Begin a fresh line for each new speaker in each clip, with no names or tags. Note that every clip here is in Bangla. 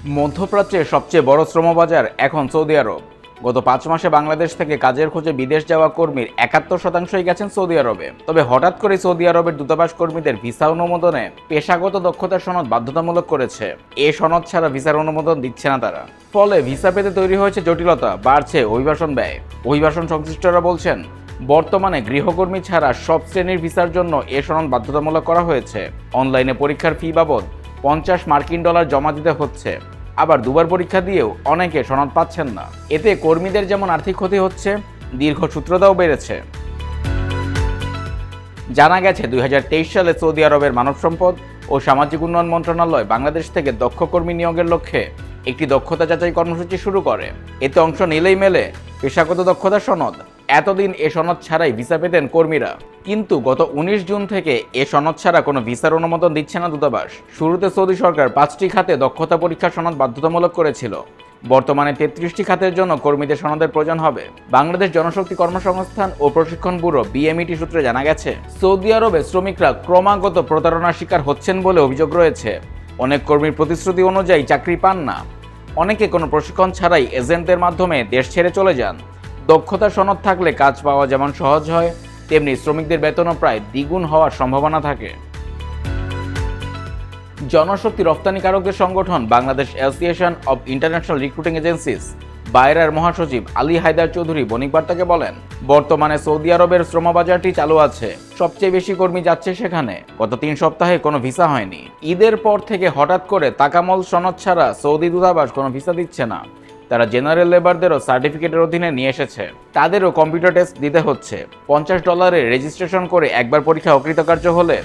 মধ্যপ্রাচ্যের সবচেয়ে বড় শ্রমবাজার এখন সৌদি আরব। গত 5 মাসে বাংলাদেশ থেকে কাজের খোঁজে বিদেশ যাওয়া কর্মীর 71%ই গেছেন সৌদি আরবে। তবে হঠাৎ করে সৌদি আরবের দূতাবাস কর্মীদের ভিসা অনুমোদনে পেশাগত দক্ষতার সনদ বাধ্যতামূলক করেছে। এ সনদ ছাড়া ভিসার অনুমোদন দিচ্ছে না তারা। ফলে ভিসা পেতে তৈরি হয়েছে জটিলতা, বাড়ছে অভিবাসন ব্যয়। অভিবাসন সংশ্লিষ্টরা বলছেন, বর্তমানে গৃহকর্মী ছাড়া সব শ্রেণীর ভিসার জন্য এ সনদ বাধ্যতামূলক করা হয়েছে। অনলাইনে পরীক্ষার ফি বাবদ $50 জমা দিতে হচ্ছে। আবার দুবার পরীক্ষা দিয়েও অনেকে সনদ পাচ্ছেন না। এতে কর্মীদের যেমন আর্থিক ক্ষতি হচ্ছে, দীর্ঘসূত্রতাও বেড়েছে। জানা গেছে 2023 সালে সৌদি আরবের মানব সম্পদ ও সামাজিক উন্নয়ন মন্ত্রণালয় বাংলাদেশ থেকে দক্ষ কর্মী নিয়োগের লক্ষ্যে একটি দক্ষতা যাচাই কর্মসূচি শুরু করে। এতে অংশ নিলেই মেলে পেশাগত দক্ষতার সনদ। এতদিন এ সনদ ছাড়াই ভিসা পেতেন কর্মীরা, কিন্তু গত 19 জুন থেকে এ সনদ ছাড়া কোনো ভিসার অনুমোদন দিচ্ছে না দূতাবাস। শুরুতে সৌদি সরকার 5টি খাতে দক্ষতা পরীক্ষার সনদ বাধ্যতামূলক করেছিল। বর্তমানে 33টি খাতের জন্য কর্মীদের সনদের প্রয়োজন হবে। বাংলাদেশ জনশক্তি কর্মসংস্থান ও প্রশিক্ষণ ব্যুরো BMET সূত্রে জানা গেছে, সৌদি আরবে শ্রমিকরা ক্রমাগত প্রতারণার শিকার হচ্ছেন বলে অভিযোগ রয়েছে। অনেক কর্মীর প্রতিশ্রুতি অনুযায়ী চাকরি পান না। অনেকে কোনো প্রশিক্ষণ ছাড়াই এজেন্টদের মাধ্যমে দেশ ছেড়ে চলে যান। দক্ষতার সনদ থাকলে কাজ পাওয়া যেমন সহজ হয়, তেমনি শ্রমিকদের বেতনও প্রায় দ্বিগুণ হওয়ার সম্ভাবনা থাকে। জনশক্তি রপ্তানিকারকদের সংগঠন Bangladesh association of international recruiting agencies বাইরার মহাসচিব আলী হায়দার চৌধুরী বণিক বার্তাকে বলেন, বর্তমানে সৌদি আরবের শ্রমবাজারটি চালু আছে। সবচেয়ে বেশি কর্মী যাচ্ছে সেখানে। গত 3 সপ্তাহে কোনো ভিসা হয়নি। ঈদের পর থেকে হঠাৎ করে তাকামল সনদ ছাড়া সৌদি দূতাবাস কোনো ভিসা দিচ্ছে না। তারা জেনারেল লেবারদেরও সার্টিফিকেটের অধীনে নিয়ে এসেছে। তাদেরও কম্পিউটার টেস্ট দিতে হচ্ছে। $50 রেজিস্ট্রেশন করে একবার পরীক্ষা অকৃতকার্য হলে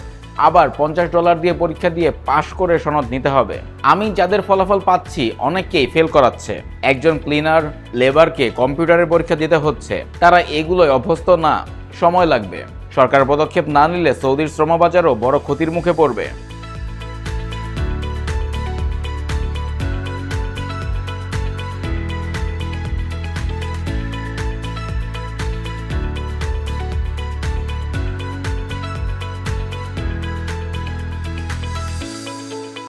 আবার $50 দিয়ে পরীক্ষা দিয়ে পাশ করে সনদ নিতে হবে। আমি যাদের ফলাফল পাচ্ছি অনেককেই ফেল করাচ্ছে। একজন ক্লিনার লেবারকে কম্পিউটারের পরীক্ষা দিতে হচ্ছে। তারা এগুলোয় অভ্যস্ত না, সময় লাগবে। সরকার পদক্ষেপ না নিলে সৌদির শ্রমবাজারও বড় ক্ষতির মুখে পড়বে।